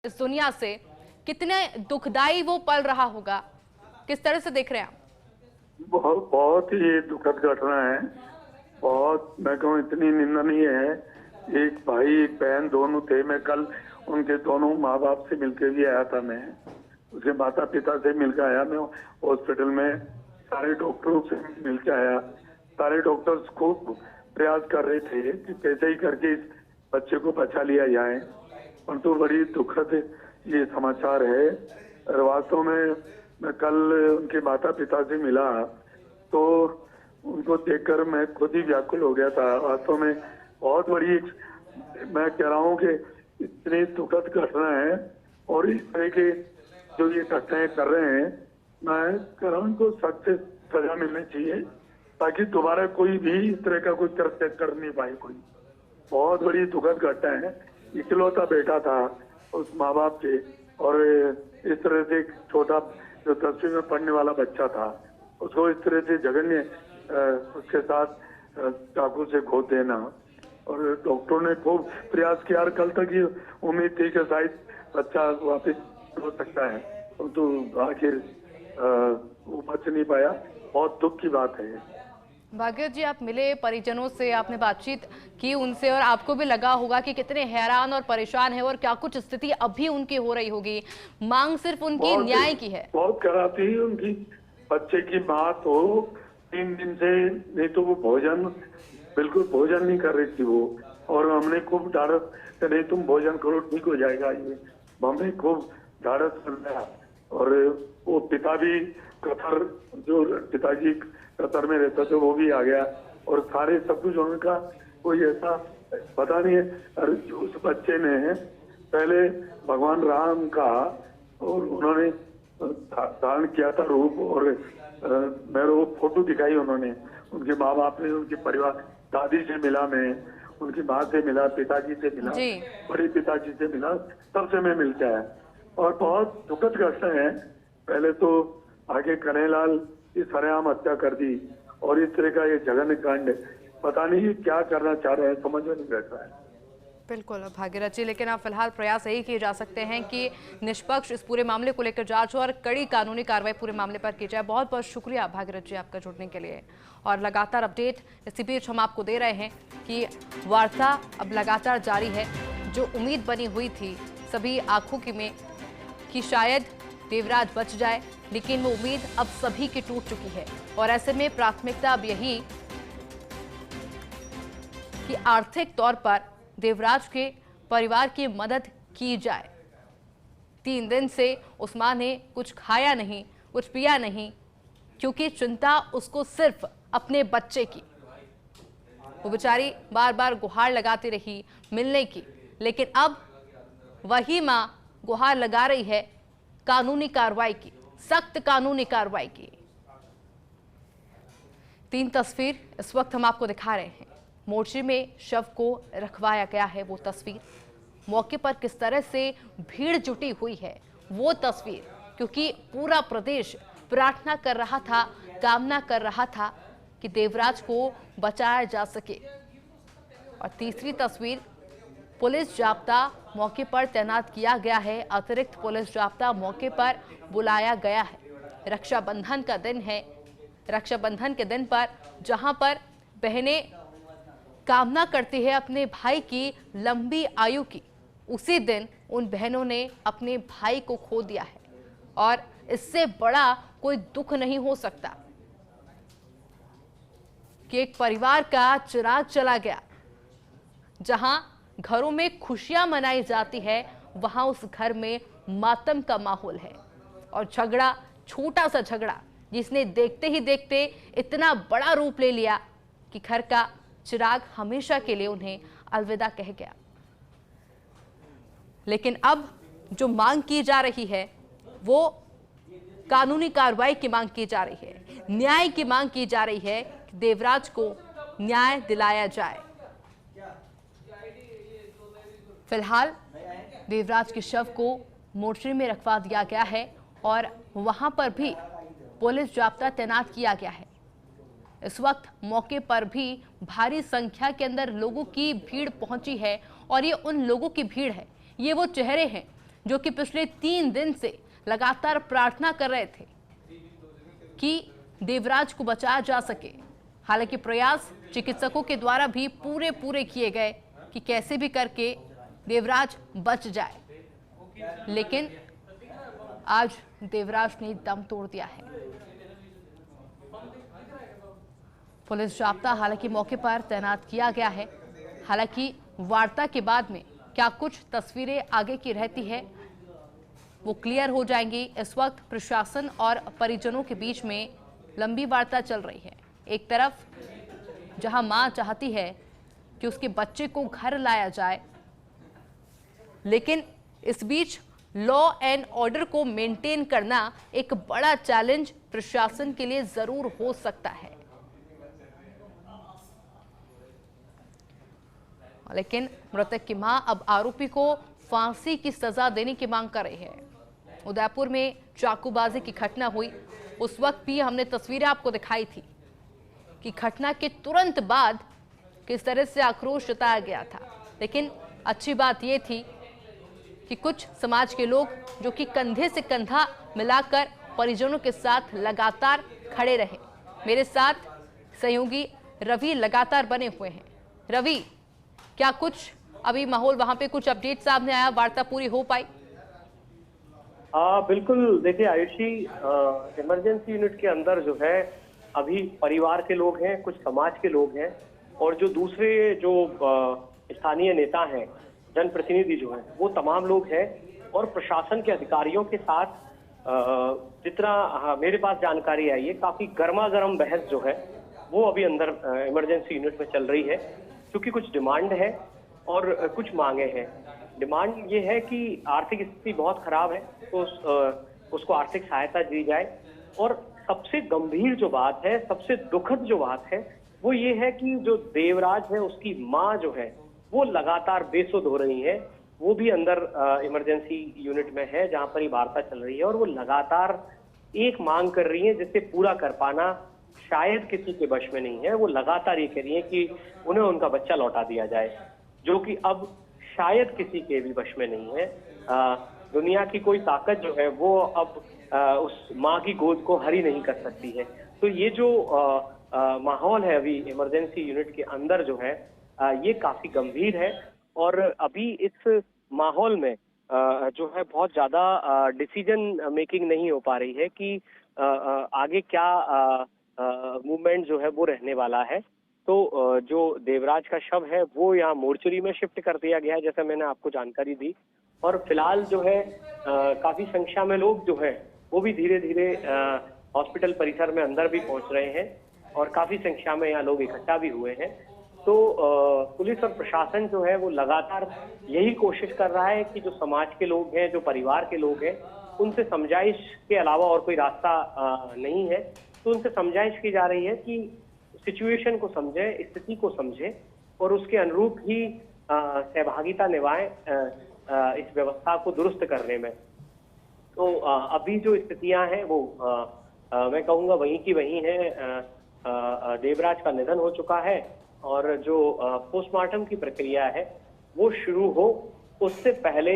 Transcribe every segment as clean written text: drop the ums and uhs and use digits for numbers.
इस दुनिया से, कितने दुखदाई वो पल रहा होगा, किस तरह से देख रहे हैं आप? बहुत बहुत ही दुखद घटना है। बहुत, मैं कहूँ इतनी निंदनीय है। एक भाई एक बहन दोनों थे। मैं कल उनके दोनों माँ बाप से मिलके भी आया था। मैं उसके माता पिता से मिलकर आया। मैं हॉस्पिटल में सारे डॉक्टरों से मिलकर आया। सारे डॉक्टर्स खूब प्रयास कर रहे थे कि कैसे ही करके इस बच्चे को बचा लिया जाए, परंतु बड़ी दुखद ये समाचार है। और वास्तव में मैं कल उनके माता पिता से मिला तो उनको देखकर मैं खुद ही व्याकुल हो गया था। वास्तव में बहुत बड़ी, मैं कह रहा हूँ कि इतनी दुखद घटना है। और इस तरह के जो ये घटनाएं कर रहे हैं, मैं कह रहा हूँ इनको सख्त से सजा मिलनी चाहिए ताकि दोबारा कोई भी इस तरह का कोई कृत्य कर नहीं पाए। कोई बहुत बड़ी दुखद घटना है। इकलौता बेटा था उस माँ बाप के, और इस तरह से एक छोटा जो 10वीं में पढ़ने वाला बच्चा था उसको इस तरह से जघन्य उसके साथ चाकू से गोद देना। और डॉक्टरों ने खूब प्रयास किया और कल तक ये उम्मीद थी कि शायद बच्चा वापस हो सकता है, परंतु आखिर वो बच नहीं पाया। बहुत दुख की बात है। भागीरथ जी, आप मिले परिजनों से, आपने बातचीत की उनसे, और आपको भी लगा होगा कि कितने हैरान और परेशान है और क्या कुछ स्थिति अभी उनकी हो रही होगी। मांग सिर्फ उनकी न्याय की है। बहुत कराती है उनकी। बच्चे की माँ तो 3 दिन से नहीं तो वो बिल्कुल भोजन नहीं कर रही थी वो। और हमने खूब ढाढ़स कि नहीं तुम भोजन करो, ठीक हो जाएगा ये। हमने खूब ढाढ़स बनाया। और वो पिता भी कतर, जो पिताजी कतर में रहता था वो भी आ गया। और सारे सब कुछ उनका कोई ऐसा पता नहीं है। उस बच्चे ने पहले भगवान राम का और उन्होंने धारण किया था रूप। और मेरे वो फोटो दिखाई उन्होंने। उनके माँ बाप ने, उनके परिवार, दादी से मिला मैं, उनकी माँ से मिला, पिताजी से मिला, बड़े पिताजी से मिला, सबसे मैं मिलके आया। और बहुत दुखद घटना है। पहले तो आगे कन्हैयालाल की सरेआम हत्या कर दी और इस तरह का ये जघन्य कांड, पता नहीं क्या करना चाह रहे हैं, समझ में नहीं बैठ रहा है। बिल्कुल भागीरथ जी, लेकिन अब फिलहाल प्रयास यही किए जा सकते हैं कि निष्पक्ष इस पूरे मामले को लेकर जांच हो और कड़ी कानूनी कार्रवाई पूरे मामले पर की जाए। बहुत बहुत शुक्रिया भागीरथ जी आपका जुड़ने के लिए। और लगातार अपडेट इसी बीच हम आपको दे रहे हैं कि वार्ता अब लगातार जारी है। जो उम्मीद बनी हुई थी सभी आंखों की में कि शायद देवराज बच जाए, लेकिन वो उम्मीद अब सभी की टूट चुकी है। और ऐसे में प्राथमिकता अब यही कि आर्थिक तौर पर देवराज के परिवार की मदद की जाए। 3 दिन से उस्मान ने कुछ खाया नहीं, कुछ पिया नहीं, क्योंकि चिंता उसको सिर्फ अपने बच्चे की। वो बेचारी बार बार गुहार लगाती रही मिलने की, लेकिन अब वही मां गुहार लगा रही है कानूनी कार्रवाई की, सख्त कानूनी कार्रवाई की। 3 तस्वीर इस वक्त हम आपको दिखा रहे हैं। मोर्चे में शव को रखवाया गया है वो तस्वीर, मौके पर किस तरह से भीड़ जुटी हुई है वो तस्वीर, क्योंकि पूरा प्रदेश प्रार्थना कर रहा था, कामना कर रहा था कि देवराज को बचाया जा सके। और तीसरी तस्वीर, पुलिस जाब्ता मौके पर तैनात किया गया है, अतिरिक्त पुलिस जाब्ता मौके पर बुलाया गया है। रक्षाबंधन का दिन है। रक्षाबंधन के दिन पर जहां पर बहनें कामना करती है अपने भाई की लंबी आयु की, उसी दिन उन बहनों ने अपने भाई को खो दिया है। और इससे बड़ा कोई दुख नहीं हो सकता कि एक परिवार का चिराग चला गया। जहां घरों में खुशियां मनाई जाती है, वहां उस घर में मातम का माहौल है। और झगड़ा, छोटा सा झगड़ा, जिसने देखते ही देखते इतना बड़ा रूप ले लिया कि घर का चिराग हमेशा के लिए उन्हें अलविदा कह गया। लेकिन अब जो मांग की जा रही है वो कानूनी कार्रवाई की मांग की जा रही है, न्याय की मांग की जा रही है कि देवराज को न्याय दिलाया जाए। फिलहाल देवराज के शव को मोर्चरी में रखवा दिया गया है और वहां पर भी पुलिस जाब्ता तैनात किया गया है। इस वक्त मौके पर भी भारी संख्या के अंदर लोगों की भीड़ पहुंची है। और ये उन लोगों की भीड़ है, ये वो चेहरे हैं जो कि पिछले 3 दिन से लगातार प्रार्थना कर रहे थे कि देवराज को बचाया जा सके। हालांकि प्रयास चिकित्सकों के द्वारा भी पूरे किए गए कि कैसे भी करके देवराज बच जाए, लेकिन आज देवराज ने दम तोड़ दिया है। पुलिस जाब्ता हालांकि मौके पर तैनात किया गया है। हालांकि वार्ता के बाद में क्या कुछ तस्वीरें आगे की रहती है वो क्लियर हो जाएंगी। इस वक्त प्रशासन और परिजनों के बीच में लंबी वार्ता चल रही है। एक तरफ जहां मां चाहती है कि उसके बच्चे को घर लाया जाए, लेकिन इस बीच लॉ एंड ऑर्डर को मेंटेन करना एक बड़ा चैलेंज प्रशासन के लिए जरूर हो सकता है। लेकिन मृतक की मां अब आरोपी को फांसी की सजा देने की मांग कर रही है। उदयपुर में चाकूबाजी की घटना हुई, उस वक्त भी हमने तस्वीरें आपको दिखाई थी कि घटना के तुरंत बाद किस तरह से आक्रोश जताया गया था। लेकिन अच्छी बात यह थी कि कुछ समाज के लोग जो कि कंधे से कंधा मिलाकर परिजनों के साथ लगातार खड़े रहे। मेरे साथ सहयोगी रवि लगातार बने हुए हैं। रवि, क्या कुछ अभी माहौल वहां पे कुछ अपडेट सामने आया, वार्ता पूरी हो पाई? बिल्कुल, देखिए आयुषी, इमरजेंसी यूनिट के अंदर जो है अभी परिवार के लोग हैं, कुछ समाज के लोग हैं और जो दूसरे जो स्थानीय नेता हैं, जनप्रतिनिधि जो हैं, वो तमाम लोग हैं और प्रशासन के अधिकारियों के साथ जितना मेरे पास जानकारी आई है, काफी गर्मा गर्म बहस जो है वो अभी अंदर इमरजेंसी यूनिट में चल रही है, क्योंकि कुछ डिमांड है और कुछ मांगे हैं। डिमांड ये है कि आर्थिक स्थिति बहुत खराब है तो उसको आर्थिक सहायता दी जाए, और सबसे गंभीर जो बात है, सबसे दुखद जो बात है वो ये है कि जो देवराज है उसकी माँ जो है वो लगातार बेसुध हो रही है। वो भी अंदर इमरजेंसी यूनिट में है जहां पर ये वार्ता चल रही है और वो लगातार एक मांग कर रही है जिसे पूरा कर पाना शायद किसी के वश में नहीं है। वो लगातार ये कह रही है कि उन्हें उनका बच्चा लौटा दिया जाए, जो कि अब शायद किसी के भी वश में नहीं है। दुनिया की कोई ताकत जो है वो अब उस माँ की गोद को हरी नहीं कर सकती है। तो ये जो माहौल है अभी इमरजेंसी यूनिट के अंदर जो है ये काफी गंभीर है और अभी इस माहौल में जो है बहुत ज्यादा डिसीजन मेकिंग नहीं हो पा रही है कि आगे क्या मूवमेंट जो है वो रहने वाला है। तो जो देवराज का शव है वो यहाँ मोर्चरी में शिफ्ट कर दिया गया है, जैसे मैंने आपको जानकारी दी, और फिलहाल जो है काफी संख्या में लोग जो है वो भी धीरे धीरे हॉस्पिटल परिसर में अंदर भी पहुंच रहे हैं और काफी संख्या में यहाँ लोग इकट्ठा भी हुए हैं। तो पुलिस और प्रशासन जो है वो लगातार यही कोशिश कर रहा है कि जो समाज के लोग हैं, जो परिवार के लोग हैं, उनसे समझाइश के अलावा और कोई रास्ता नहीं है। तो उनसे समझाइश की जा रही है कि सिचुएशन को समझे, स्थिति को समझे और उसके अनुरूप ही सहभागिता निभाएं इस व्यवस्था को दुरुस्त करने में। तो अभी जो स्थितियां हैं वो मैं कहूँगा वहीं की वहीं है। देवराज का निधन हो चुका है और जो पोस्टमार्टम की प्रक्रिया है वो शुरू हो उससे पहले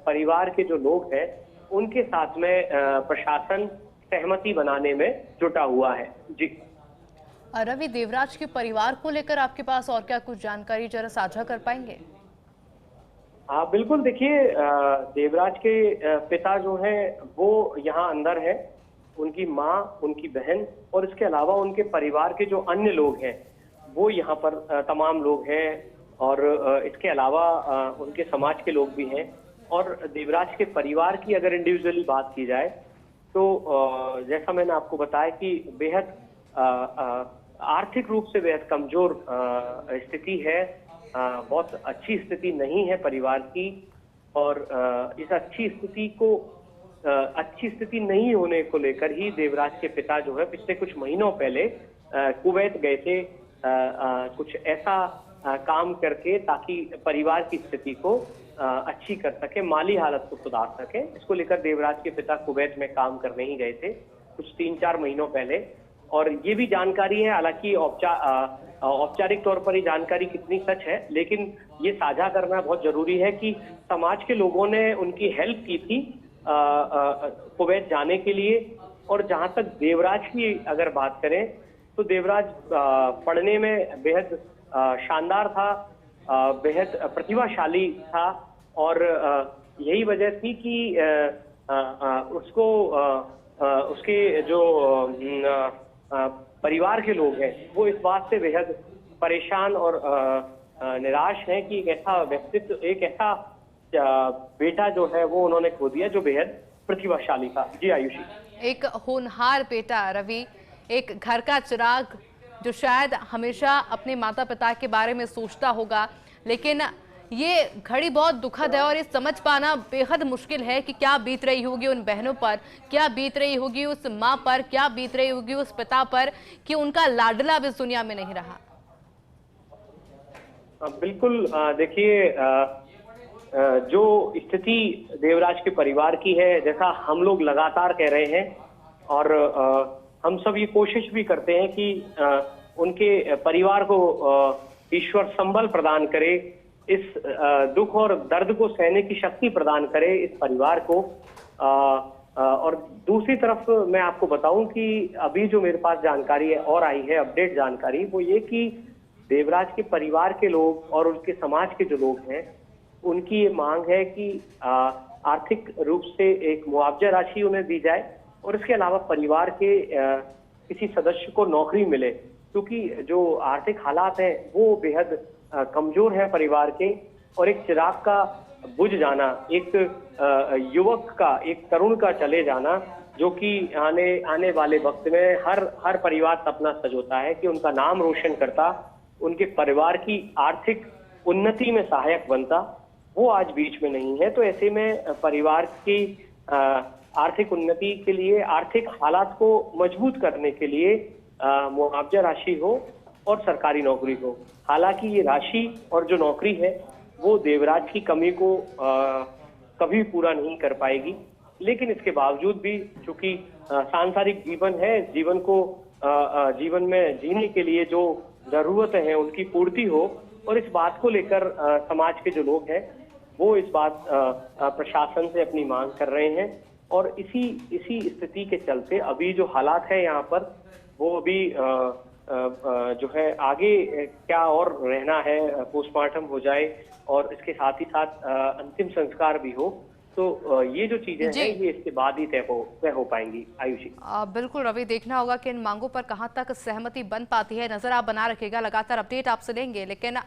परिवार के जो लोग हैं उनके साथ में प्रशासन सहमति बनाने में जुटा हुआ है। जी रवि, देवराज के परिवार को लेकर आपके पास और क्या कुछ जानकारी जरा साझा कर पाएंगे? हाँ बिल्कुल, देखिए देवराज के पिता जो हैं वो यहाँ अंदर है, उनकी माँ, उनकी बहन और इसके अलावा उनके परिवार के जो अन्य लोग हैं वो यहाँ पर तमाम लोग हैं और इसके अलावा उनके समाज के लोग भी हैं। और देवराज के परिवार की अगर इंडिविजुअली बात की जाए तो जैसा मैंने आपको बताया कि बेहद आर्थिक रूप से बेहद कमजोर स्थिति है, बहुत अच्छी स्थिति नहीं है परिवार की। और इस अच्छी स्थिति नहीं होने को लेकर ही देवराज के पिता जो है पिछले कुछ महीनों पहले कुवैत गए थे कुछ ऐसा काम करके ताकि परिवार की स्थिति को अच्छी कर सके, माली हालत को सुधार सके। इसको लेकर देवराज के पिता कुवैत में काम करने ही गए थे कुछ 3-4 महीनों पहले। और ये भी जानकारी है, हालांकि औपचारिक तौर पर ये जानकारी कितनी सच है, लेकिन ये साझा करना बहुत जरूरी है कि समाज के लोगों ने उनकी हेल्प की थी कुवैत जाने के लिए। और जहां तक देवराज की अगर बात करें तो देवराज पढ़ने में बेहद शानदार था, बेहद प्रतिभाशाली था, और यही वजह थी कि उसको उसके जो परिवार के लोग हैं वो इस बात से बेहद परेशान और निराश हैं कि एक ऐसा व्यक्तित्व, एक ऐसा बेटा जो है वो उन्होंने खो दिया जो बेहद प्रतिभाशाली था। जी आयुषी। एक होनहार बेटा रवि, एक घर का चिराग जो शायद हमेशा अपने माता पिता के बारे में सोचता होगा, लेकिन ये घड़ी बहुत दुखद है और ये समझ पाना बेहद मुश्किल है कि क्या बीत रही होगी उन बहनों पर, क्या बीत रही होगी उस माँ पर, क्या बीत रही होगी उस पिता पर कि उनका लाडला अब इस दुनिया में नहीं रहा। बिल्कुल, देखिए जो स्थिति देवराज के परिवार की है, जैसा हम लोग लगातार कह रहे हैं और हम सब ये कोशिश भी करते हैं कि उनके परिवार को ईश्वर संबल प्रदान करे, इस दुख और दर्द को सहने की शक्ति प्रदान करे इस परिवार को। और दूसरी तरफ मैं आपको बताऊं कि अभी जो मेरे पास जानकारी है और आई है, अपडेट जानकारी, वो ये कि देवराज के परिवार के लोग और उनके समाज के जो लोग हैं उनकी ये मांग है कि आर्थिक रूप से एक मुआवजा राशि उन्हें दी जाए और इसके अलावा परिवार के किसी सदस्य को नौकरी मिले, क्योंकि जो आर्थिक हालात हैं वो बेहद कमजोर है परिवार के। और एक चिराग का बुझ जाना, एक युवक का, एक तरुण का चले जाना, जो कि आने वाले वक्त में हर परिवार सपना सजोता है कि उनका नाम रोशन करता, उनके परिवार की आर्थिक उन्नति में सहायक बनता, वो आज बीच में नहीं है। तो ऐसे में परिवार की आर्थिक उन्नति के लिए, आर्थिक हालात को मजबूत करने के लिए मुआवजा राशि हो और सरकारी नौकरी हो। हालांकि ये राशि और जो नौकरी है वो देवराज की कमी को कभी पूरा नहीं कर पाएगी, लेकिन इसके बावजूद भी चूंकि सांसारिक जीवन है, जीवन को जीवन में जीने के लिए जो जरूरतें हैं उनकी पूर्ति हो, और इस बात को लेकर समाज के जो लोग हैं वो इस बात प्रशासन से अपनी मांग कर रहे हैं। और इसी स्थिति के चलते अभी जो हालात है यहाँ पर वो अभी जो है आगे क्या और रहना है, पोस्टमार्टम हो जाए और इसके साथ ही साथ अंतिम संस्कार भी हो, तो ये जो चीजें हैं ये इसके बाद ही तय हो पाएंगी। आयुषी। बिल्कुल रवि, देखना होगा कि इन मांगों पर कहां तक सहमति बन पाती है। नजर आप बना रखिएगा, लगातार अपडेट आपसे लेंगे, लेकिन